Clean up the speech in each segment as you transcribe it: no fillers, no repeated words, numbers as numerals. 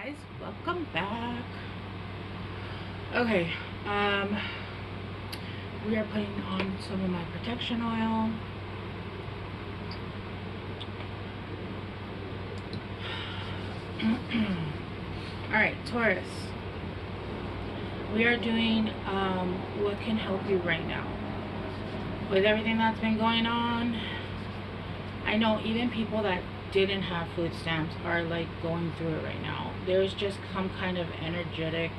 Guys, welcome back. Okay, we are putting on some of my protection oil. Alright, Taurus, we are doing what can help you right now with everything that's been going on. I know even people that didn't have food stamps are like going through it right now. There's just some kind of energetic,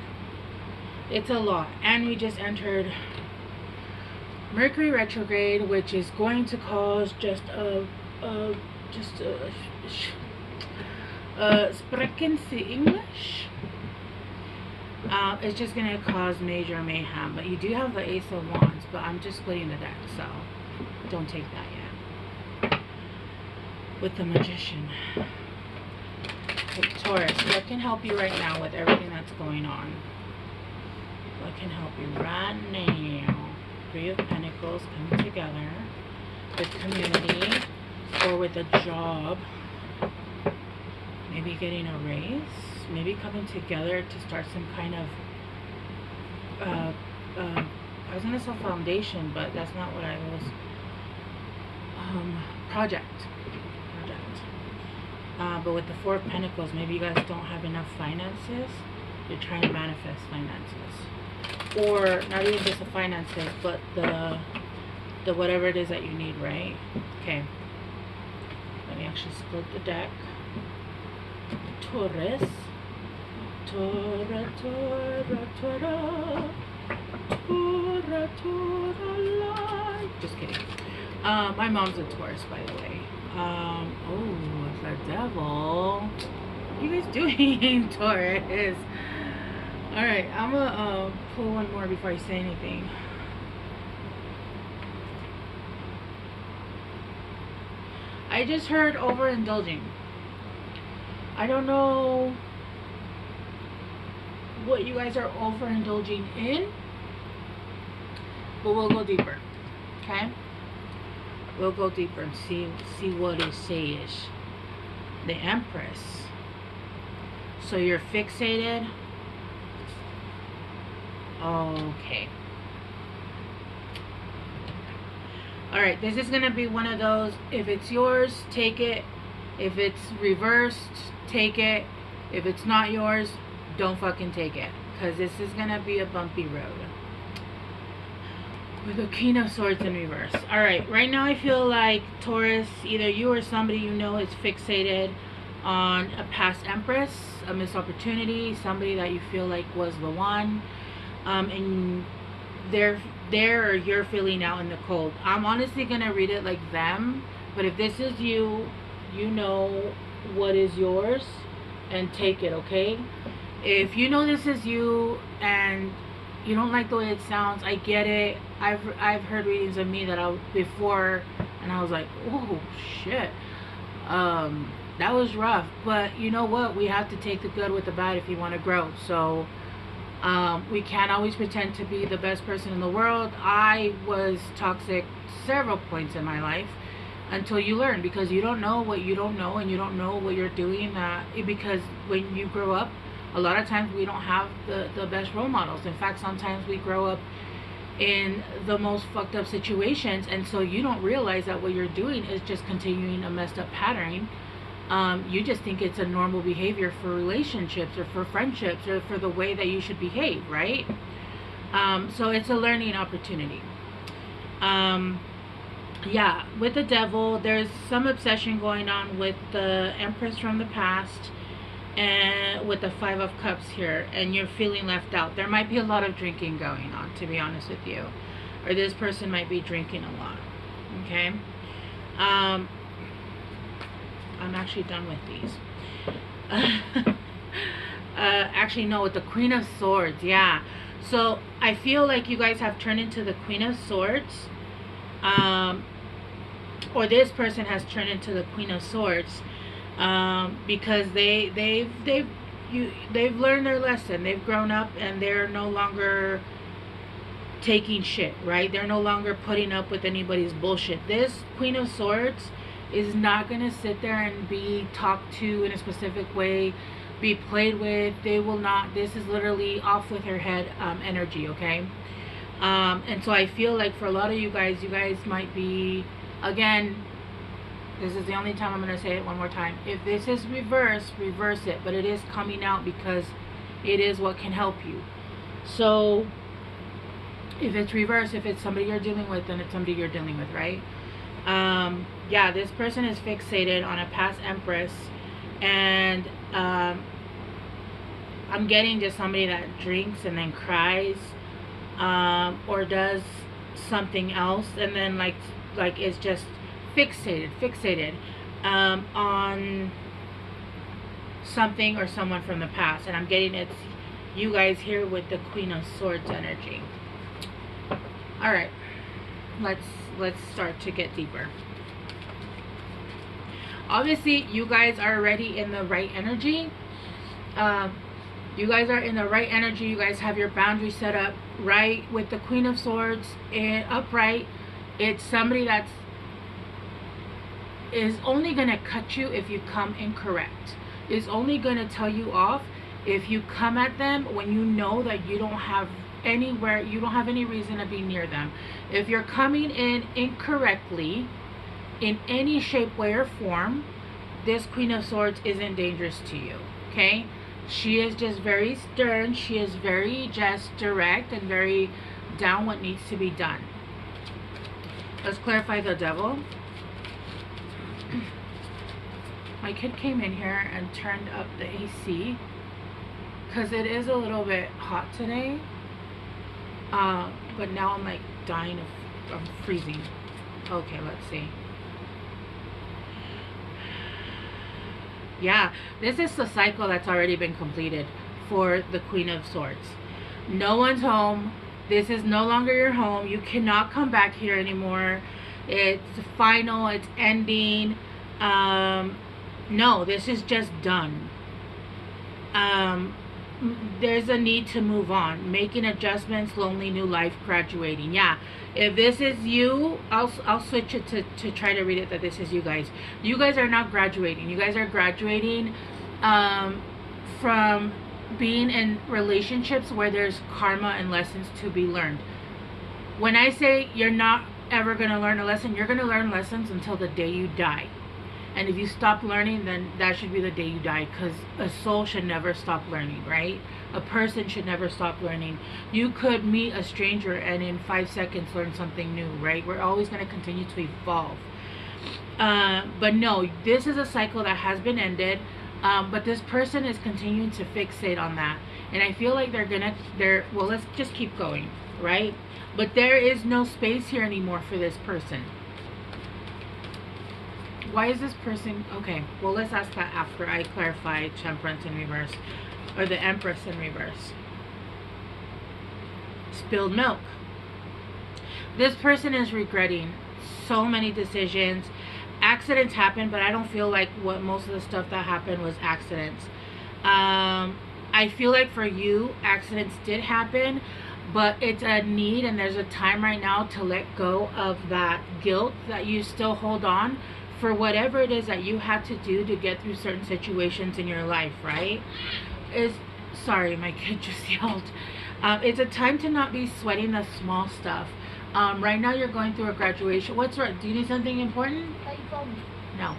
it's a lot. And we just entered Mercury retrograde, which is going to cause just a sprechen Sie English. It's just gonna cause major mayhem. But you do have the Ace of Wands, but I'm just splitting the deck, so don't take that yet. With the Magician. Okay, Taurus, what can help you right now with everything that's going on? What can help you right now? Three of Pentacles coming together with community or with a job. Maybe getting a raise. Maybe coming together to start some kind of I was gonna say foundation, but that's not what I was. Project. But with the Four of Pentacles, maybe you guys don't have enough finances. You're trying to manifest finances, or not even just the finances, but the whatever it is that you need, right? Okay. Let me actually split the deck. Taurus. Tora, tora, tora. Tora, tora, light. Just kidding. My mom's a Taurus, by the way. Oh, it's the devil. What are you guys doing, Taurus? Alright, I'm gonna pull one more before I say anything. I just heard overindulging. I don't know what you guys are overindulging in, but we'll go deeper. Okay? We'll go deeper and see what it says. The Empress. So you're fixated. Okay. Alright, this is gonna be one of those, if it's yours, take it. If it's reversed, take it. If it's not yours, don't fucking take it. Because this is gonna be a bumpy road. With the King of Swords in reverse. Alright, right now I feel like Taurus, either you or somebody you know is fixated on a past Empress, a missed opportunity, somebody that you feel like was the one. And they're or you're feeling out in the cold. I'm honestly going to read it like them. But if this is you, you know what is yours and take it, okay? If you know this is you and you don't like the way it sounds, I get it. I've heard readings of me that before, and I was like, oh shit, that was rough. But you know what? We have to take the good with the bad if you want to grow. So we can't always pretend to be the best person in the world. I was toxic several points in my life until you learn, because you don't know what you don't know, and you don't know what you're doing. Because when you grow up, a lot of times we don't have the best role models. In fact, sometimes we grow up in the most fucked up situations, and so you don't realize that what you're doing is just continuing a messed up pattern. You just think it's a normal behavior for relationships or for friendships or for the way that you should behave, right? So it's a learning opportunity. Yeah, with the devil, there's some obsession going on with the Empress from the past, and with the Five of Cups here, and you're feeling left out. There might be a lot of drinking going on, to be honest with you, or this person might be drinking a lot. Okay. I'm actually done with these. Actually no, with the Queen of Swords. Yeah, so I feel like you guys have turned into the Queen of Swords, or this person has turned into the Queen of Swords. Because they've learned their lesson. They've grown up, and they're no longer taking shit, right? They're no longer putting up with anybody's bullshit. This Queen of Swords is not gonna sit there and be talked to in a specific way be played with. They will not, this is literally off with her head energy, okay? And so I feel like for a lot of you guys might be, again, this is the only time I'm going to say it one more time. If this is reverse it. But it is coming out because it is what can help you. So if it's reverse, if it's somebody you're dealing with, then it's somebody you're dealing with, right? Yeah, this person is fixated on a past empress. And I'm getting just somebody that drinks and then cries, or does something else, and then like is just fixated on something or someone from the past. And I'm getting it's you guys here with the Queen of Swords energy. All right, let's start to get deeper. Obviously, you guys are already in the right energy. You guys are in the right energy. You guys have your boundaries set up right with the Queen of Swords and upright. It's somebody that's is only going to cut you if you come incorrect. Is only going to tell you off if you come at them when you know that you don't have anywhere, you don't have any reason to be near them. If you're coming in incorrectly in any shape, way, or form, this Queen of Swords isn't dangerous to you, okay? She is just very stern. She is very just direct and very down what needs to be done. Let's clarify the Devil. My kid came in here and turned up the AC because it is a little bit hot today. But now I'm like dying of freezing. Okay, let's see. Yeah, this is the cycle that's already been completed for the Queen of Swords. No one's home. This is no longer your home. You cannot come back here anymore. It's final. It's ending. No, this is just done. There's a need to move on. Making adjustments, lonely new life, graduating. Yeah, if this is you, I'll switch it to try to read it that this is you guys. You guys are not graduating. You guys are graduating from being in relationships where there's karma and lessons to be learned. When I say you're not ever going to learn a lesson, you're going to learn lessons until the day you die. And if you stop learning, then that should be the day you die, because a soul should never stop learning, right? A person should never stop learning. You could meet a stranger and in 5 seconds learn something new, right? We're always going to continue to evolve. But no, this is a cycle that has been ended. But this person is continuing to fixate on that. And I feel like well, let's just keep going, right? But there is no space here anymore for this person. Why is this person, okay, well, let's ask that after I clarify Temperance in reverse, or the Empress in reverse. Spilled milk. This person is regretting so many decisions. Accidents happen, but I don't feel like what most of the stuff that happened was accidents. I feel like for you, accidents did happen, but it's a need, and there's a time right now to let go of that guilt that you still hold on for whatever it is that you had to do to get through certain situations in your life, right? Sorry, my kid just yelled. It's a time to not be sweating the small stuff. Right now you're going through a graduation. What's right? Do you need something important? No.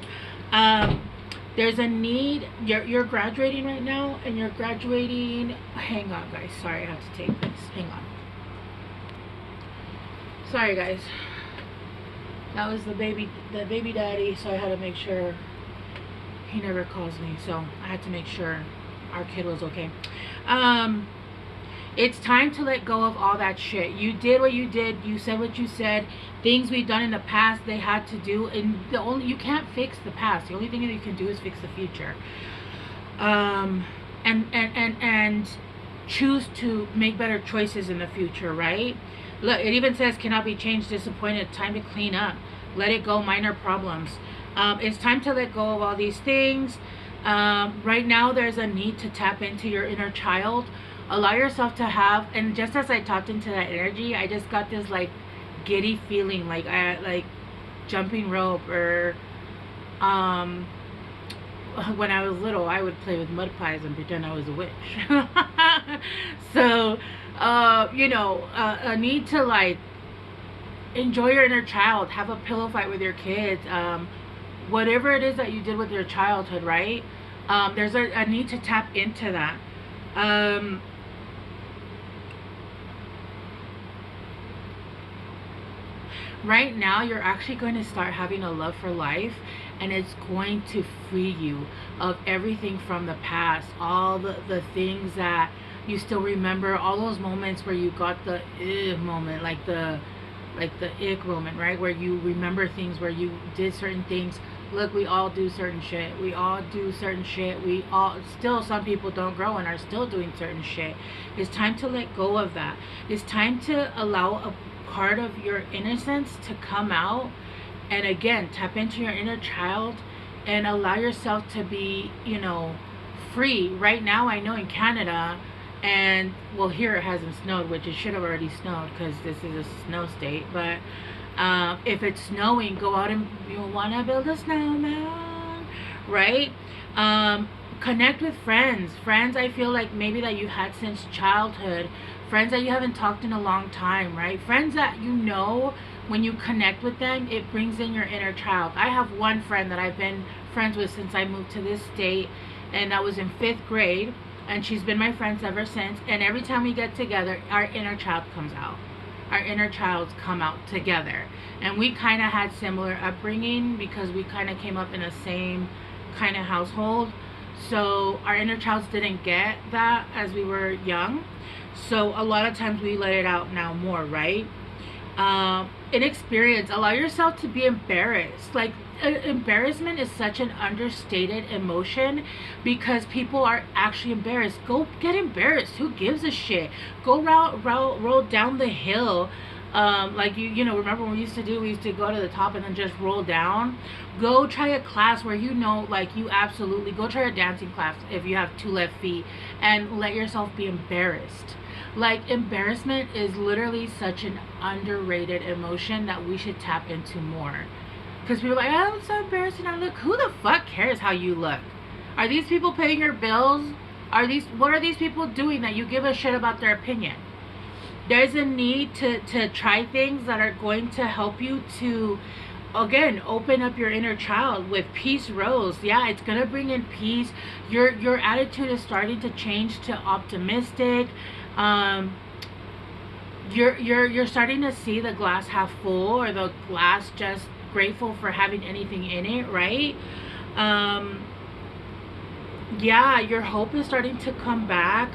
There's a need. You're graduating right now, and you're graduating. Hang on, guys. Sorry, I have to take this. Hang on. Sorry, guys. That was the baby daddy, so I had to make sure he never calls me. So I had to make sure our kid was okay. It's time to let go of all that shit. You did what you did. You said what you said. Things we've done in the past, they had to do. And you can't fix the past. The only thing that you can do is fix the future. And choose to make better choices in the future, right? Look, it even says cannot be changed, disappointed. Time to clean up. Let it go, minor problems. It's time to let go of all these things. Right now, there's a need to tap into your inner child. Allow yourself to have, and just as I tapped into that energy, I just got this like giddy feeling, like jumping rope, or when I was little, I would play with mud pies and pretend I was a witch. So, a need to like enjoy your inner child, have a pillow fight with your kids, whatever it is that you did with your childhood, right? There's a need to tap into that. Right now, you're actually going to start having a love for life, and it's going to free you of everything from the past, all the things that you still remember, all those moments where you got the moment, like the ick moment, right? Where you remember things, where you did certain things. Look, we all do certain shit. We all do certain shit. We all, still, some people don't grow and are still doing certain shit. It's time to let go of that. It's time to allow a part of your innocence to come out, and again, tap into your inner child and allow yourself to be, free. Right now, I know in Canada, and well, here it hasn't snowed, which it should have already snowed because this is a snow state, but if it's snowing, go out and you want to build a snowman, right? Connect with friends I feel like maybe that you had since childhood, friends that you haven't talked in a long time, right? Friends that when you connect with them, it brings in your inner child. I have one friend that I've been friends with since I moved to this state, and that was in 5th grade, and she's been my friend ever since. And every time we get together, our inner child comes out. Our inner childs come out together. And we kind of had similar upbringing because we kind of came up in the same kind of household. So our inner childs didn't get that as we were young. So a lot of times we let it out now more, right? Inexperience. Allow yourself to be embarrassed. Like, embarrassment is such an understated emotion because people are actually embarrassed. Go get embarrassed. Who gives a shit? Go roll down the hill. Like remember what we used to do? We used to go to the top and then just roll down. Go try a class where you absolutely go try a dancing class if you have 2 left feet, and let yourself be embarrassed. Like, embarrassment is literally such an underrated emotion that we should tap into more. Because people are like, oh, I'm so embarrassed and I look. Who the fuck cares how you look? Are these people paying your bills? What are these people doing that you give a shit about their opinion? There's a need to try things that are going to help you to, again, open up your inner child with Peace Rose. Yeah, it's gonna bring in peace. Your attitude is starting to change to optimistic. You're starting to see the glass half full, or the glass just grateful for having anything in it, right? Yeah, your hope is starting to come back.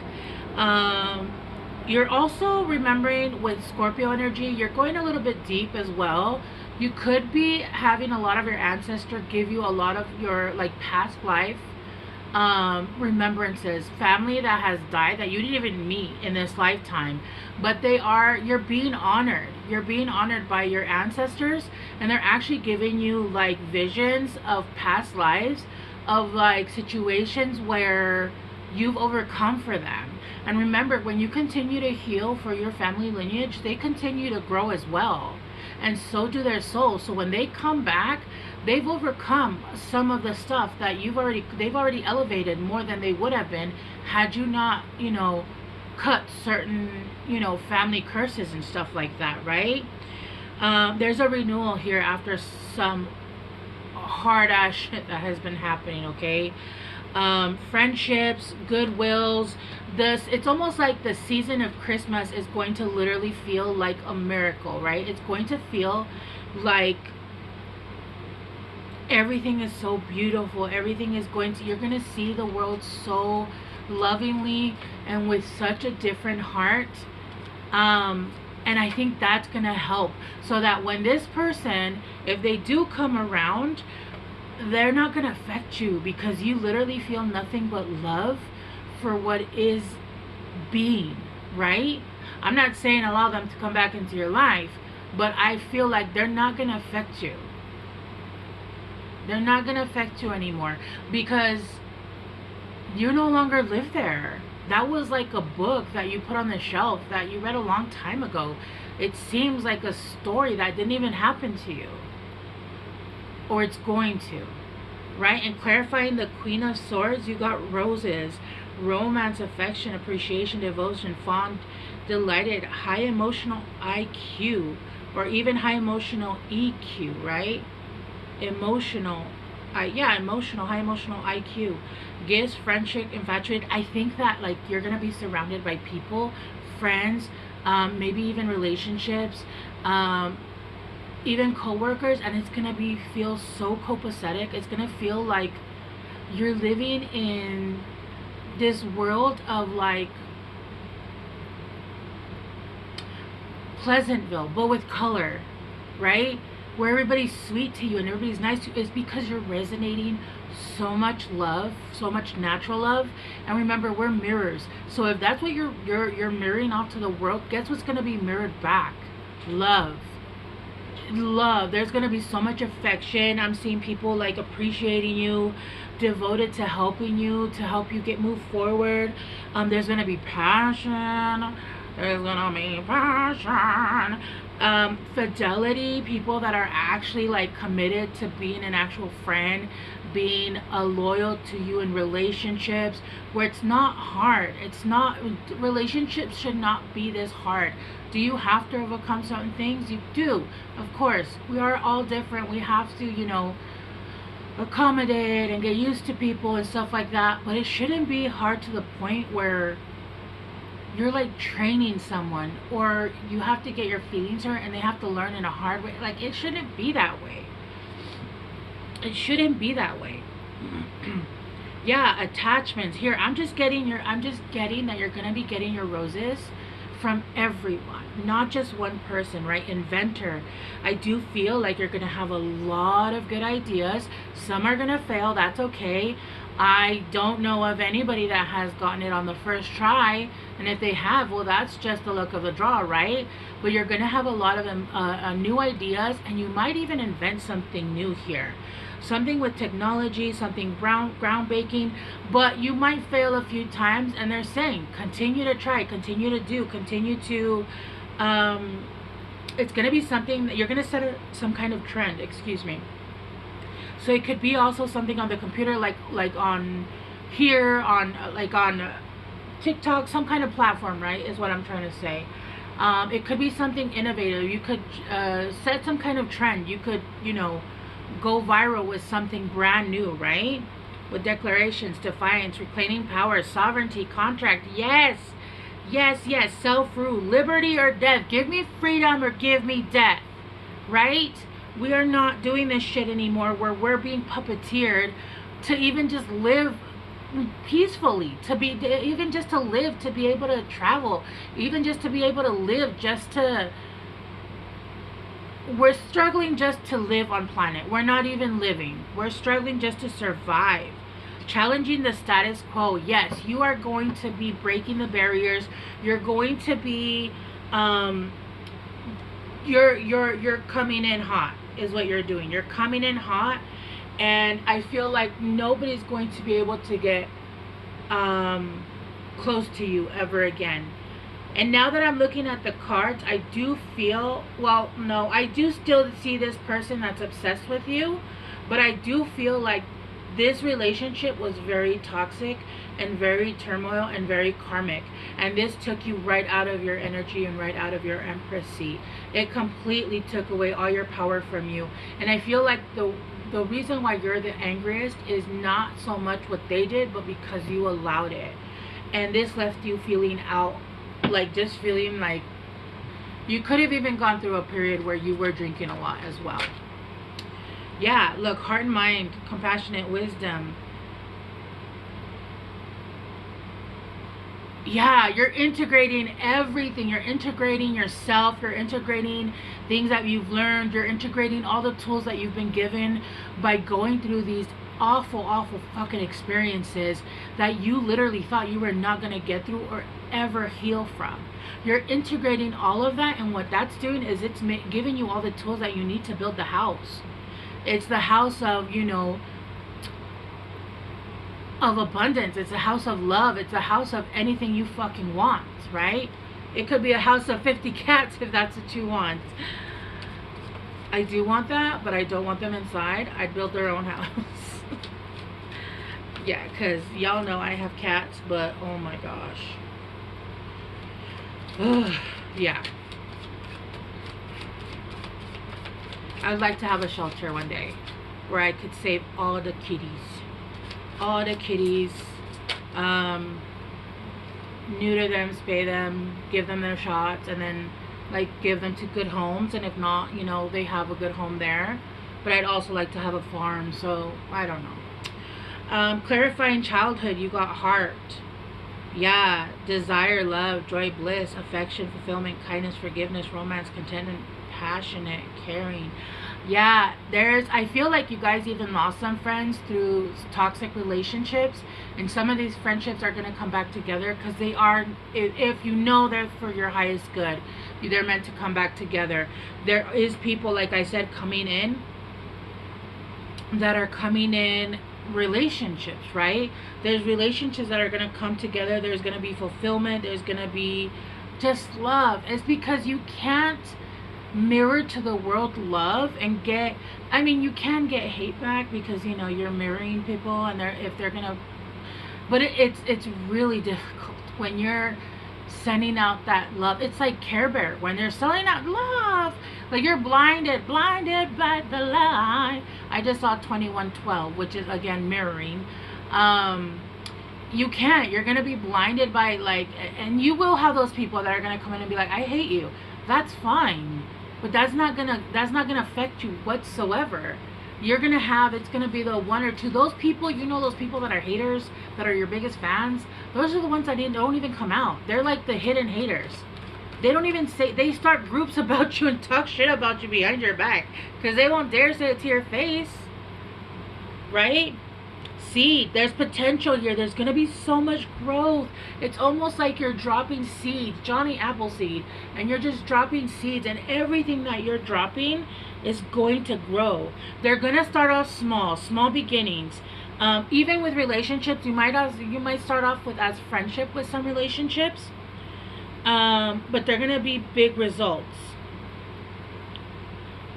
You're also remembering with Scorpio energy, you're going a little bit deep as well. You could be having a lot of your ancestors give you a lot of your past life remembrances, family that has died that you didn't even meet in this lifetime, but you're being honored by your ancestors, and they're actually giving you visions of past lives, of situations where you've overcome for them. And remember, when you continue to heal for your family lineage, they continue to grow as well, and so do their souls. So when they come back, they've overcome some of the stuff that they've already elevated more than they would have been had you not, cut certain, family curses and stuff like that, right? There's a renewal here after some hard ass shit that has been happening, okay? Friendships, goodwills. It's almost like the season of Christmas is going to literally feel like a miracle, right? It's going to feel like everything is so beautiful. Everything is you're going to see the world so lovingly and with such a different heart. And I think that's going to help, so that when this person, if they do come around, they're not going to affect you, because you literally feel nothing but love for what is being, right? I'm not saying allow them to come back into your life, but I feel like they're not going to affect you. They're not going to affect you anymore, because you no longer live there. That was like a book that you put on the shelf that you read a long time ago. It seems like a story that didn't even happen to you, or it's going to. right? And clarifying the Queen of Swords, you got roses, romance, affection, appreciation, devotion, fond, delighted, high emotional IQ, or even high emotional EQ, right? Emotional, emotional, high emotional IQ, gifts, friendship, infatuated. I think that like you're gonna be surrounded by people, friends, maybe even relationships, even co-workers, and it's gonna be feel so copacetic. It's gonna feel like you're living in this world of like Pleasantville, but with color, right? Where everybody's sweet to you and everybody's nice to you, is because you're resonating so much love, so much natural love. And remember, we're mirrors. So if that's what you're mirroring off to the world, guess what's gonna be mirrored back? Love. Love. There's gonna be so much affection. I'm seeing people like appreciating you, devoted to helping you, to help you move forward. There's gonna be passion. There's gonna be passion. Fidelity, people that are actually like committed to being an actual friend, being loyal to you in relationships, where it's not hard. It's not, relationships should not be this hard. Do you have to overcome certain things? You do, of course. We are all different. We have to, you know, accommodate and get used to people and stuff like that, but it shouldn't be hard to the point where you're like training someone, or you have to get your feelings hurt and they have to learn in a hard way. Like, it shouldn't be that way. It shouldn't be that way. Yeah, attachments. Here, I'm just getting that you're gonna be getting your roses from everyone, not just one person, right? Inventor. I do feel like you're gonna have a lot of good ideas. Some are gonna fail, that's okay. I don't know of anybody that has gotten it on the first try, and if they have, well, that's just the luck of the draw, right? But you're gonna have a lot of new ideas, and you might even invent something new here, something with technology, something groundbreaking. But you might fail a few times, and they're saying continue to try, continue to do, continue to it's gonna be something that you're gonna set some kind of trend, excuse me. So it could be also something on the computer, like on here, on like on TikTok, some kind of platform, right, is what I'm trying to say. It could be something innovative. You could set some kind of trend. You could, you know, go viral with something brand new, right? With declarations, defiance, reclaiming power, sovereignty, contract. Yes, yes, yes. Self-rule, liberty or death. Give me freedom or give me death, right? We are not doing this shit anymore where we're being puppeteered to even just live peacefully, even just to live, to be able to travel, even just to be able to live, we're struggling just to live on planet. We're not even living. We're struggling just to survive. Challenging the status quo. Yes, you are going to be breaking the barriers. You're going to be you're coming in hot is what you're doing. You're coming in hot, and I feel like nobody's going to be able to get close to you ever again. And now that I'm looking at the cards, I do feel, well, no, I do still see this person that's obsessed with you, but I do feel like this relationship was very toxic and very turmoil and very karmic, and this took you right out of your energy and right out of your Empress seat. It completely took away all your power from you. And I feel like the reason why you're the angriest is not so much what they did, but because you allowed it. And this left you feeling out, like just feeling like you could have even gone through a period where you were drinking a lot as well. Yeah, look, heart and mind, compassionate wisdom. Yeah, you're integrating everything. You're integrating yourself. You're integrating things that you've learned. You're integrating all the tools that you've been given by going through these awful fucking experiences that you literally thought you were not going to get through or ever heal from. You're integrating all of that, and what that's doing is it's giving you all the tools that you need to build the house. It's the house of, you know, of abundance. It's a house of love. It's a house of anything you fucking want, right? It could be a house of 50 cats if that's what you want. I do want that, but I don't want them inside. I'd build their own house. Yeah, because y'all know I have cats, but oh my gosh. Yeah. I would like to have a shelter one day where I could save all the kitties. All the kitties. Neuter them, spay them, give them their shots, and then like give them to good homes. And if not, you know, they have a good home there. But I'd also like to have a farm, so I don't know. Clarifying childhood, you got heart. Yeah, desire, love, joy, bliss, affection, fulfillment, kindness, forgiveness, romance, contentment, passionate, caring. Yeah, I feel like you guys even lost some friends through toxic relationships, and some of these friendships are going to come back together because they are, if you know they're for your highest good, they're meant to come back together. There is people, like I said, coming in that are coming in relationships, right? There's relationships that are going to come together. There's going to be fulfillment. There's going to be just love. It's because you can't mirror to the world love and get, I mean, you can get hate back because, you know, you're mirroring people, and if they're going to, but it's really difficult when you're sending out that love. It's like Care Bear when they're sending out love, like you're blinded by the lie. I just saw 2112, which is again mirroring. You can't, you're gonna be blinded by, like, and you will have those people that are gonna come in and be like, I hate you. That's fine, but that's not gonna affect you whatsoever. You're gonna have, it's gonna be the one or two, those people, you know, those people that are haters, that are your biggest fans, those are the ones that don't even come out. They're like the hidden haters. They don't even say, they start groups about you and talk shit about you behind your back because they won't dare say it to your face, right? Seed, there's potential here. There's gonna be so much growth. It's almost like you're dropping seeds, Johnny Appleseed, and you're just dropping seeds, and everything that you're dropping is going to grow. They're gonna start off small beginnings. Even with relationships, you might start off with as friendship with some relationships, but they're gonna be big results.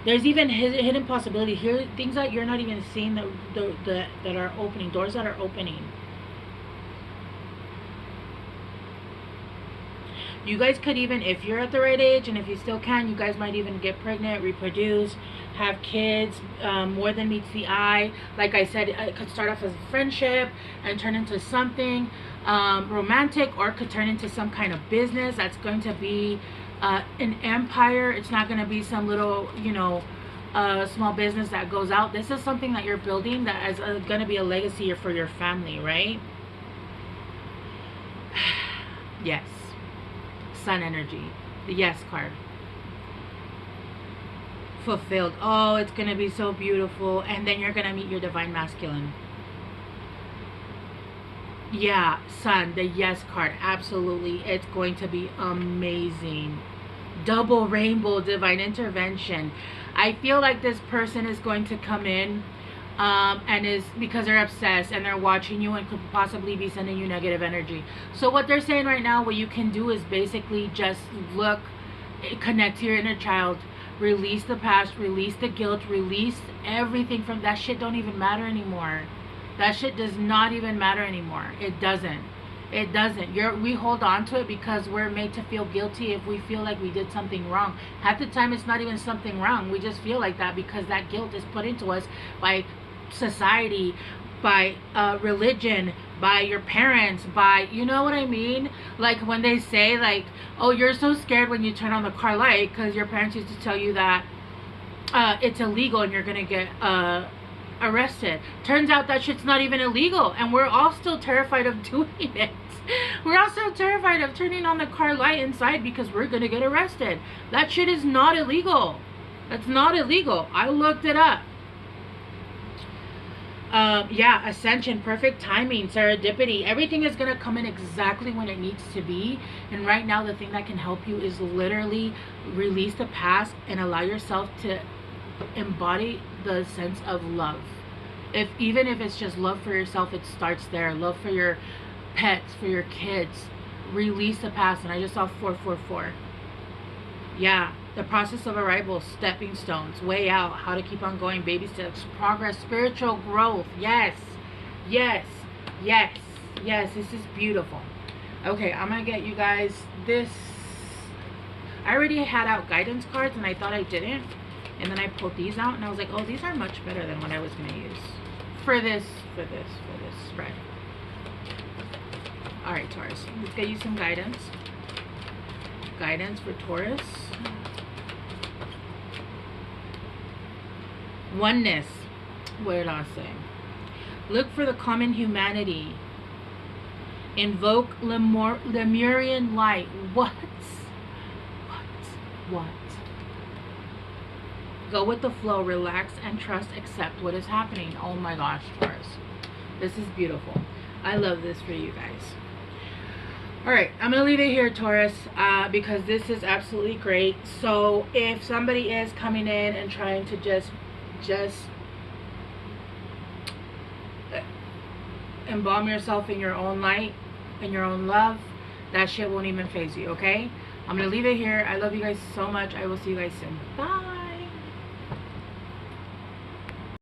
There's even hidden possibility here, things that you're not even seeing that are opening, doors that are opening. You guys could even, if you're at the right age and if you still can, you guys might even get pregnant, reproduce, have kids. More than meets the eye. Like I said, it could start off as a friendship and turn into something romantic, or it could turn into some kind of business that's going to be an empire. It's not going to be some little, you know, small business that goes out. This is something that you're building that is going to be a legacy for your family, right? Yes. Sun energy. The yes card. Fulfilled. Oh, it's going to be so beautiful. And then you're going to meet your divine masculine. Yeah, Sun, the yes card. Absolutely. It's going to be amazing. Double rainbow, divine intervention. I feel like this person is going to come in and is, because they're obsessed and they're watching you and could possibly be sending you negative energy. So what they're saying right now, what you can do is basically just look, connect to your inner child, release the past, release the guilt, release everything from that shit. Don't even matter anymore. That shit does not even matter anymore. It doesn't. It doesn't. We hold on to it because we're made to feel guilty if we feel like we did something wrong. Half the time it's not even something wrong. We just feel like that because that guilt is put into us by society, by religion, by your parents, by, you know what I mean? Like when they say like, oh, you're so scared when you turn on the car light because your parents used to tell you that it's illegal and you're gonna get arrested. Turns out that shit's not even illegal, and we're all still terrified of doing it. We're all still terrified of turning on the car light inside because we're gonna get arrested. That shit is not illegal. That's not illegal. I looked it up. Yeah, ascension, perfect timing, serendipity. Everything is gonna come in exactly when it needs to be. And right now, the thing that can help you is literally release the past and allow yourself to embody the sense of love. Even if it's just love for yourself, it starts there. Love for your pets, for your kids. Release the past. And I just saw 444. Yeah, The process of arrival, stepping stones, way out, how to keep on going, baby steps, progress, spiritual growth. Yes, yes, yes, yes. This is beautiful. Okay, I'm gonna get you guys this. I already had out guidance cards and I thought I didn't, and then I pulled these out and I was like, oh, these are much better than what I was gonna use for this spread. All right, Taurus, let's get you some guidance. Guidance for Taurus. Oneness. What did I say? Look for the common humanity. Invoke Lemurian light. What? Go with the flow. Relax and trust. Accept what is happening. Oh my gosh, Taurus. This is beautiful. I love this for you guys. Alright, I'm going to leave it here, Taurus, because this is absolutely great. So if somebody is coming in and trying to just embalm yourself in your own light, in your own love, that shit won't even faze you, okay? I'm going to leave it here. I love you guys so much. I will see you guys soon. Bye.